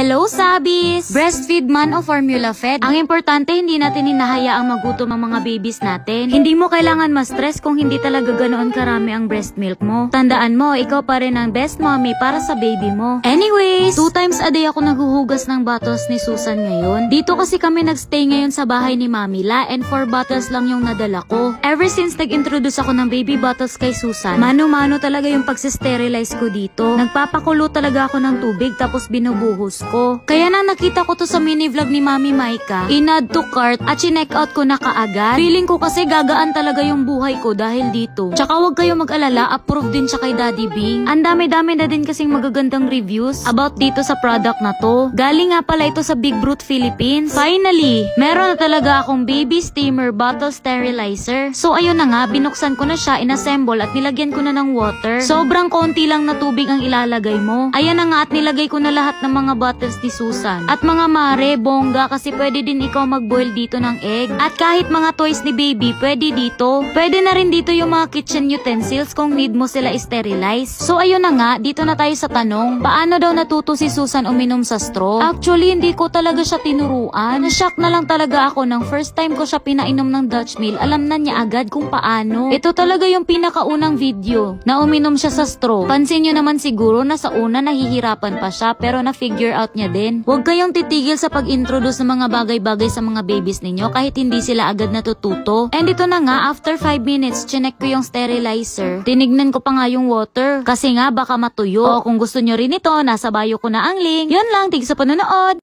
Hello, Sabis! Breastfeed man o formula fed, ang importante hindi natin hinahayaang magutom ang mga babies natin. Hindi mo kailangan ma-stress kung hindi talaga ganoon karami ang breast milk mo. Tandaan mo, ikaw pa rin ang best mommy para sa baby mo. Anyways, 2 times a day ako naghuhugas ng bottles ni Susan ngayon. Dito kasi kami nagstay ngayon sa bahay ni Mami La and 4 bottles lang yung nadala ko. Ever since nag-introduce ako ng baby bottles kay Susan, mano-mano talaga yung pagsisterilize ko dito. Nagpapakulo talaga ako ng tubig tapos binubuhos ko. Kaya nang nakita ko to sa mini vlog ni Mami Maika, in-add to cart at chineck out ko na kaagad. Feeling ko kasi gagaan talaga yung buhay ko dahil dito. Tsaka wag kayo mag-alala, approve din siya kay Daddy Bing. Ang dami-dami na din kasing magagandang reviews about dito sa product na to. Galing nga pala ito sa Big Brute Philippines. Finally, meron na talaga akong baby steamer bottle sterilizer. So ayun na nga, binuksan ko na siya, inassemble at nilagyan ko na ng water. Sobrang konti lang na tubig ang ilalagay mo. Ayan na nga at nilagay ko na lahat ng mga bottles ni Susan. At mga mare, bongga kasi pwede din ikaw mag-boil dito ng egg. At kahit mga toys ni baby, pwede dito. Pwede na rin dito yung mga kitchen utensils kung need mo sila sterilize. So ayun na nga, dito na tayo sa tanong. Paano daw natuto si Susan uminom sa straw? Actually, hindi ko talaga siya tinuruan. Na-shock na lang talaga ako nang first time ko siya pinainom ng Dutch Mill. Alam na niya agad kung paano. Ito talaga yung pinakaunang video na uminom siya sa straw. Pansin nyo naman siguro na sa una nahihirapan pa siya pero na-figure out niya din. Huwag kayong titigil sa pag-introduce ng mga bagay-bagay sa mga babies ninyo kahit hindi sila agad natututo. And ito na nga, after 5 minutes, chinek ko yung sterilizer. Tinignan ko pa nga yung water kasi nga baka matuyo. O kung gusto nyo rin ito, nasa bio ko na ang link. Yun lang, tig sa panonood!